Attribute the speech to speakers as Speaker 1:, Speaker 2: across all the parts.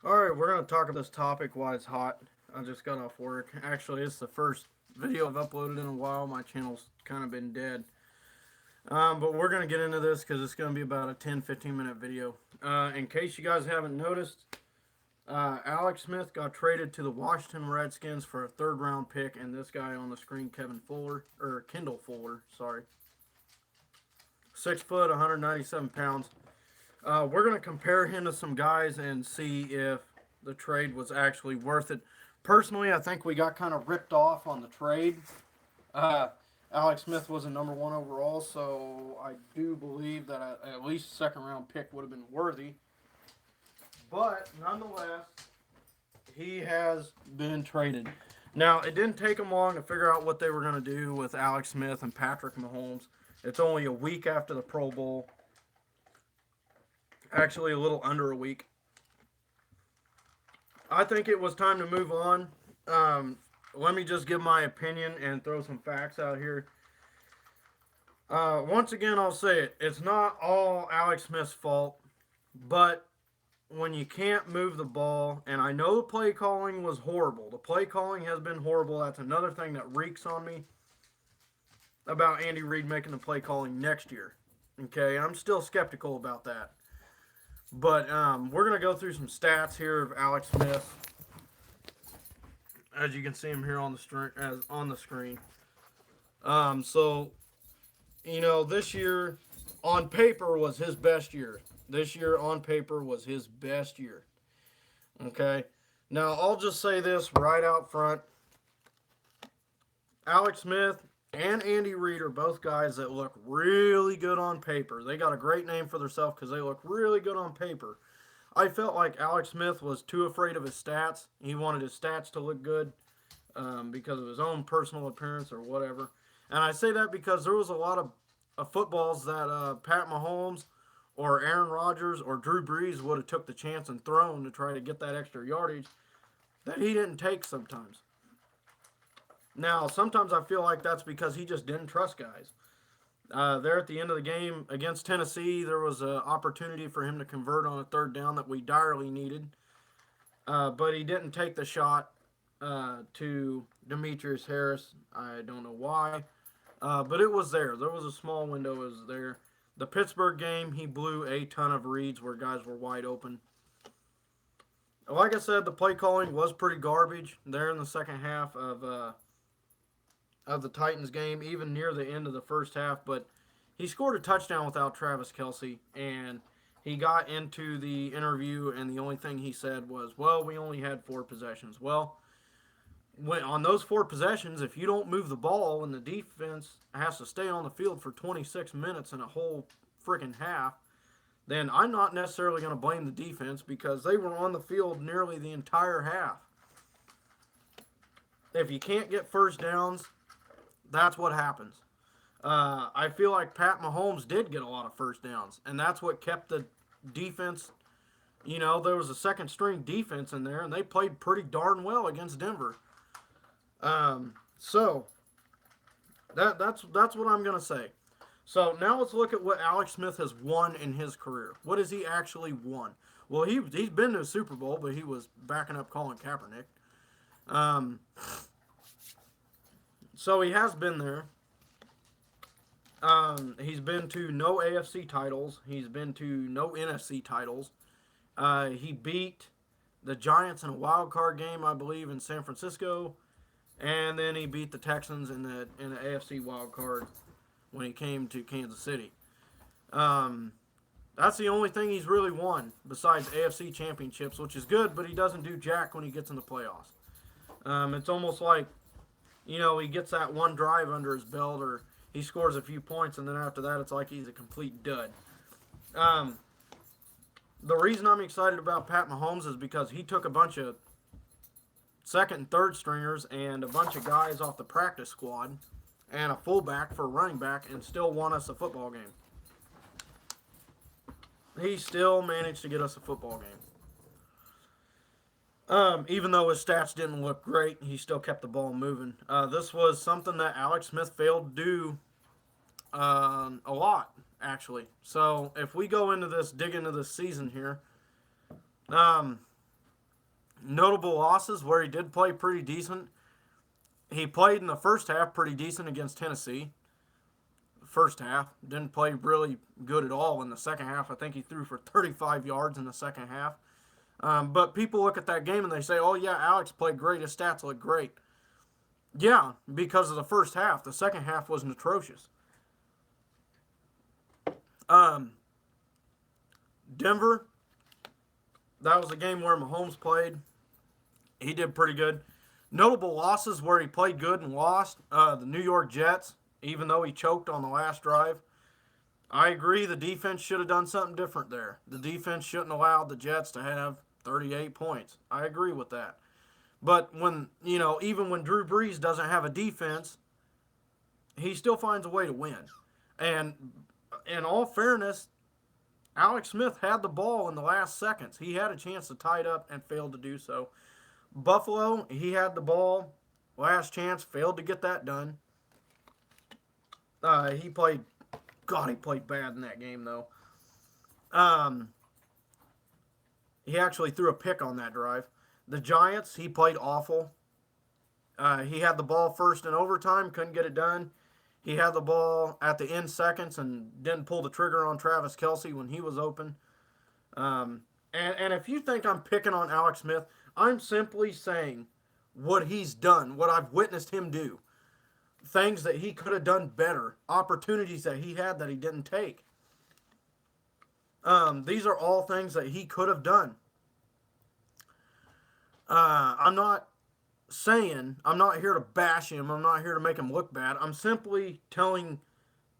Speaker 1: Alright, we're going to talk about this topic while it's hot. I just got off work. Actually, it's the first video I've uploaded in a while. My channel's kind of been dead. But we're going to get into this because it's going to be about a 10-15 minute video. In case you guys haven't noticed, Alex Smith got traded to the Washington Redskins for a third round pick, and this guy on the screen, Kendall Fuller, sorry. 6 foot, 197 pounds. We're going to compare him to some guys and see if the trade was actually worth it. Personally, I think we got kind of ripped off on the trade. Uh, Alex Smith was a number one overall, so I do believe that at least second round pick would have been worthy. But nonetheless, he has been traded. Now, it didn't take them long to figure out what they were going to do with Alex Smith and Patrick Mahomes. It's only a week after the Pro Bowl. Actually, a little under a week. I think it was time to move on. Let me just give my opinion and throw some facts out here. Once again, I'll say it. It's not all Alex Smith's fault, but when you can't move the ball, and I know the play calling was horrible. The play calling has been horrible. That's another thing that reeks on me about Andy Reid making the play calling next year. Okay, I'm still skeptical about that. But we're gonna go through some stats here of Alex Smith, as you can see him here on the screen. So this year on paper was his best year. This year on paper was his best year. Okay. Now I'll just say this right out front: Alex Smith and Andy Reid are both guys that look really good on paper. They got a great name for themselves because they look really good on paper. I felt like Alex Smith was too afraid of his stats. He wanted his stats to look good because of his own personal appearance or whatever. And I say that because there was a lot of footballs that Pat Mahomes or Aaron Rodgers or Drew Brees would have took the chance and thrown to try to get that extra yardage that he didn't take sometimes. Now, sometimes I feel like that's because he just didn't trust guys. There at the end of the game against Tennessee, there was an opportunity for him to convert on a third down that we direly needed, but he didn't take the shot to Demetrius Harris. I don't know why, but it was there. There was a small window. It was there. The Pittsburgh game, he blew a ton of reads where guys were wide open. Like I said, the play calling was pretty garbage there in the second half of the Titans game, even near the end of the first half. But he scored a touchdown without Travis Kelce, and he got into the interview, and the only thing he said was, "Well, we only had 4 possessions." Well, on those 4 possessions, if you don't move the ball and the defense has to stay on the field for 26 minutes in a whole freaking half, then I'm not necessarily going to blame the defense because they were on the field nearly the entire half. If you can't get first downs, that's what happens. I feel like Pat Mahomes did get a lot of first downs, and that's what kept the defense. There was a second string defense in there, and they played pretty darn well against Denver. So that's what I'm gonna say. So now let's look at what Alex Smith has won in his career. What has he actually won? Well, he's been to a Super Bowl, but he was backing up Colin Kaepernick. Um, so he has been there. He's been to no AFC titles. He's been to no NFC titles. He beat the Giants in a wild card game, I believe, in San Francisco, and then he beat the Texans in the AFC wild card when he came to Kansas City. That's the only thing he's really won besides AFC championships, which is good, but he doesn't do jack when he gets in the playoffs. It's almost like, he gets that one drive under his belt, or he scores a few points, and then after that, it's like he's a complete dud. The reason I'm excited about Pat Mahomes is because he took a bunch of second and third stringers and a bunch of guys off the practice squad and a fullback for a running back and still won us a football game. He still managed to get us a football game. Even though his stats didn't look great, he still kept the ball moving. This was something that Alex Smith failed to do a lot, actually. So if we go into this, dig into this season here, Notable losses where he did play pretty decent. He played in the first half pretty decent against Tennessee. First half. Didn't play really good at all in the second half. I think he threw for 35 yards in the second half. But people look at that game and they say, oh, yeah, Alex played great. His stats look great. Yeah, because of the first half. The second half was atrocious. Denver, that was a game where Mahomes played. He did pretty good. Notable losses where he played good and lost. The New York Jets, even though he choked on the last drive. I agree the defense should have done something different there. The defense shouldn't allow the Jets to have 38 points. I agree with that. But when, even when Drew Brees doesn't have a defense, he still finds a way to win. And in all fairness, Alex Smith had the ball in the last seconds. He had a chance to tie it up and failed to do so. Buffalo, he had the ball, last chance, failed to get that done. He played bad in that game, though. He actually threw a pick on that drive. The Giants, he played awful. He had the ball first in overtime, couldn't get it done. He had the ball at the end seconds and didn't pull the trigger on Travis Kelce when he was open. And if you think I'm picking on Alex Smith, I'm simply saying what he's done, what I've witnessed him do. Things that he could have done better, opportunities that he had that he didn't take. These are all things that he could have done. I'm not here to bash him. I'm not here to make him look bad. I'm simply telling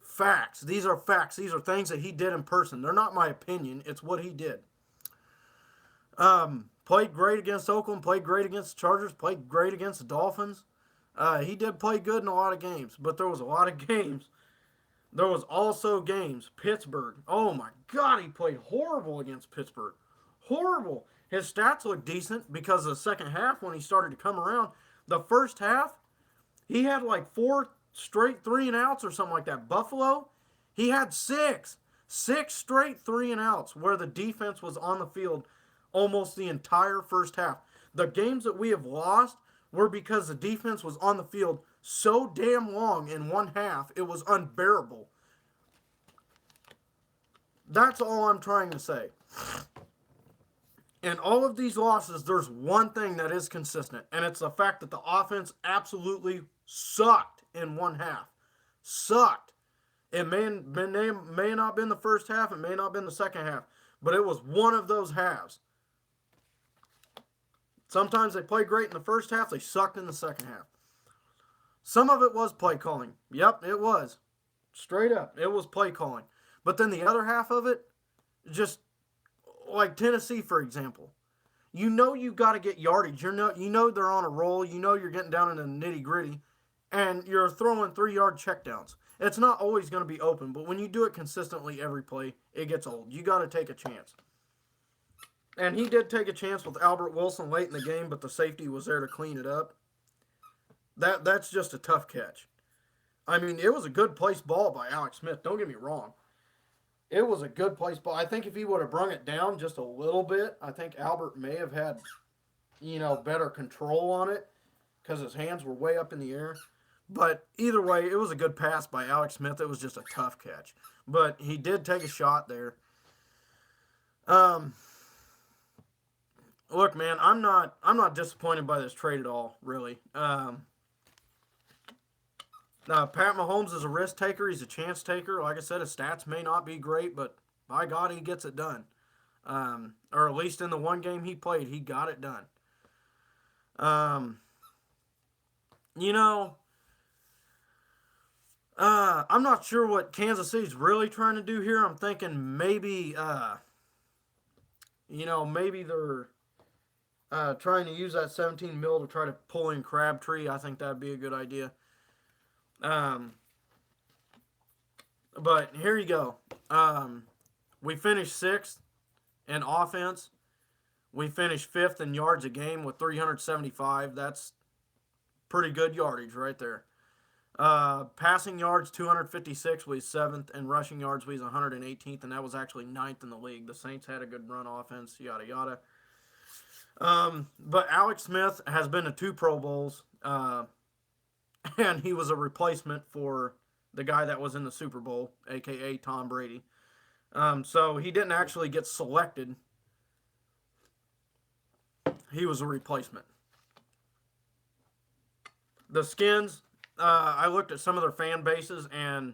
Speaker 1: facts. These are facts. These are things that he did in person. They're not my opinion. It's what he did. Played great against Oakland. Played great against the Chargers. Played great against the Dolphins. He did play good in a lot of games, but there was a lot of games. There was also games. Pittsburgh. Oh my God, he played horrible against Pittsburgh. Horrible. His stats looked decent because of the second half when he started to come around. The first half, he had like 4 straight 3-and-outs or something like that. Buffalo, he had 6. 6 straight 3-and-outs where the defense was on the field almost the entire first half. The games that we have lost were because the defense was on the field so damn long in one half, it was unbearable. That's all I'm trying to say. In all of these losses, there's one thing that is consistent, and it's the fact that the offense absolutely sucked in one half. Sucked. It may not have been the first half, it may not have been the second half, but it was one of those halves. Sometimes they played great in the first half, they sucked in the second half. Some of it was play calling. Yep, it was. Straight up, it was play calling. But then the other half of it, just like Tennessee, for example. You got to get yardage. You know they're on a roll. You know you're getting down into the nitty gritty, and you're throwing 3-yard checkdowns. It's not always going to be open, but when you do it consistently every play, it gets old. You got to take a chance. And he did take a chance with Albert Wilson late in the game, but the safety was there to clean it up. That's just a tough catch. I mean, it was a good placed ball by Alex Smith. Don't get me wrong. It was a good placed ball. I think if he would have brung it down just a little bit, I think Albert may have had, better control on it because his hands were way up in the air. But either way, it was a good pass by Alex Smith. It was just a tough catch. But he did take a shot there. Look, man, I'm not disappointed by this trade at all, really. Pat Mahomes is a risk taker. He's a chance taker. Like I said, his stats may not be great, but by God, he gets it done. Or at least in the one game he played, he got it done. I'm not sure what Kansas City's really trying to do here. I'm thinking maybe, maybe they're trying to use that $17 million to try to pull in Crabtree. I think that'd be a good idea. But here you go. We finished 6th in offense. We finished 5th in yards a game with 375. That's pretty good yardage right there. Passing yards, 256, we 7th, and rushing yards, we 118th, and that was actually 9th in the league. The Saints had a good run offense, yada, yada. But Alex Smith has been to 2 Pro Bowls, and he was a replacement for the guy that was in the Super Bowl, aka Tom Brady. So he didn't actually get selected. He was a replacement. The Skins, I looked at some of their fan bases, and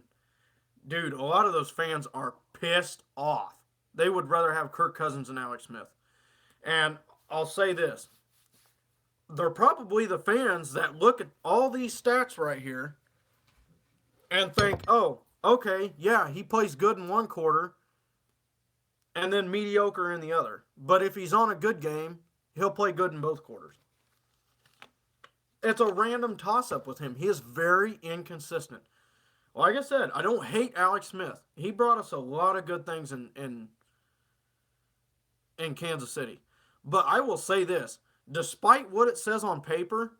Speaker 1: dude, a lot of those fans are pissed off. They would rather have Kirk Cousins than Alex Smith. And I'll say this, they're probably the fans that look at all these stats right here and think, oh, okay, yeah, he plays good in one quarter and then mediocre in the other. But if he's on a good game, he'll play good in both quarters. It's a random toss-up with him. He is very inconsistent. Like I said, I don't hate Alex Smith. He brought us a lot of good things in Kansas City. But I will say this, despite what it says on paper,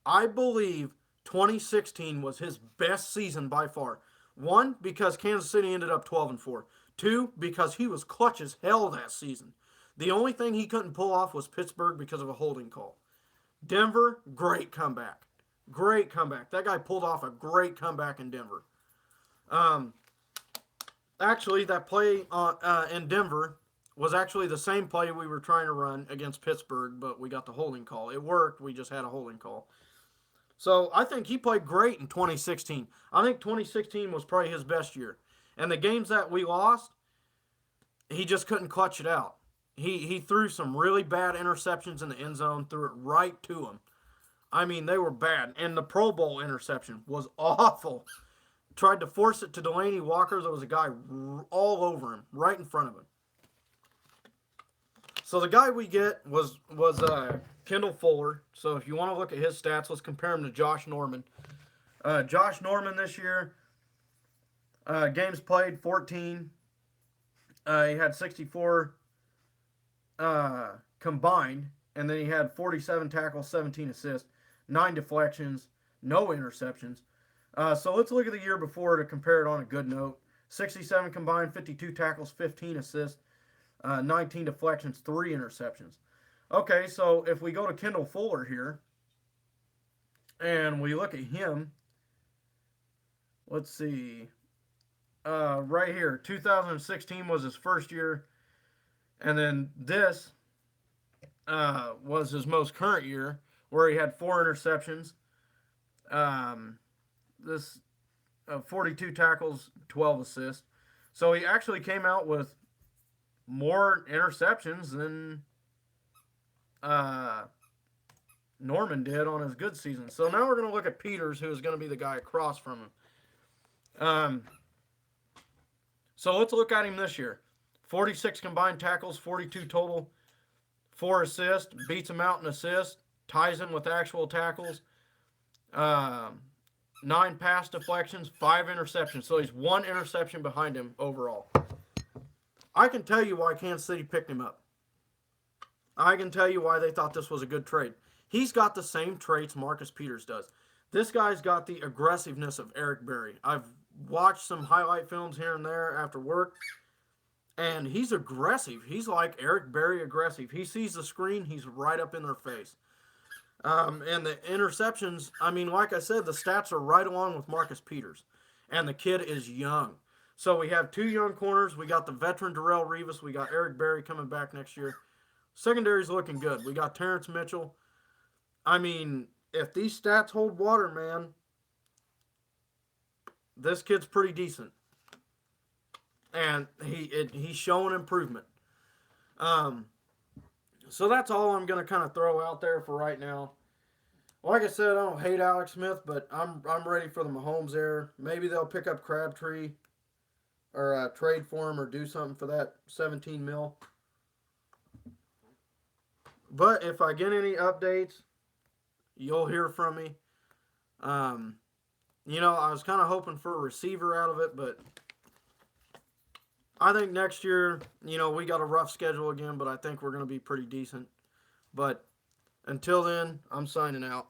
Speaker 1: I believe 2016 was his best season by far. One, because Kansas City ended up 12-4. Two, because he was clutch as hell that season. The only thing he couldn't pull off was Pittsburgh because of a holding call. Denver, great comeback. Great comeback. That guy pulled off a great comeback in Denver. Actually, that play in Denver was actually the same play we were trying to run against Pittsburgh, but we got the holding call. It worked. We just had a holding call. So I think he played great in 2016. I think 2016 was probably his best year. And the games that we lost, he just couldn't clutch it out. He threw some really bad interceptions in the end zone, threw it right to him. I mean, they were bad. And the Pro Bowl interception was awful. Tried to force it to Delanie Walker. There was a guy all over him, right in front of him. So the guy we get was Kendall Fuller. So if you want to look at his stats, let's compare him to Josh Norman. Josh Norman this year, games played 14. He had 64 combined, and then he had 47 tackles, 17 assists, 9 deflections, no interceptions. So let's look at the year before to compare it on a good note. 67 combined, 52 tackles, 15 assists, 19 deflections, 3 interceptions. Okay, so if we go to Kendall Fuller here, and we look at him, let's see, right here, 2016 was his first year, and then this was his most current year, where he had 4 interceptions, 42 tackles, 12 assists. So he actually came out with more interceptions than Norman did on his good season. So now we're going to look at Peters, who is going to be the guy across from him. So let's look at him this year. 46 combined tackles, 42 total, 4 assists, beats him out in assists, ties him with actual tackles, 9 pass deflections, 5 interceptions. So he's 1 interception behind him overall. I can tell you why Kansas City picked him up. I can tell you why they thought this was a good trade. He's got the same traits Marcus Peters does. This guy's got the aggressiveness of Eric Berry. I've watched some highlight films here and there after work, and he's aggressive. He's like Eric Berry aggressive. He sees the screen, he's right up in their face. And the interceptions, I mean, like I said, the stats are right along with Marcus Peters. And the kid is young. So we have 2 young corners. We got the veteran Darrelle Revis. We got Eric Berry coming back next year. Secondary's looking good. We got Terrence Mitchell. I mean, if these stats hold water, man, this kid's pretty decent. And he's showing improvement. So that's all I'm going to kind of throw out there for right now. Like I said, I don't hate Alex Smith, but I'm ready for the Mahomes era. Maybe they'll pick up Crabtree or trade for him or do something for that $17 million. But if I get any updates, you'll hear from me. I was kind of hoping for a receiver out of it, but I think next year, we got a rough schedule again, but I think we're going to be pretty decent. But until then, I'm signing out.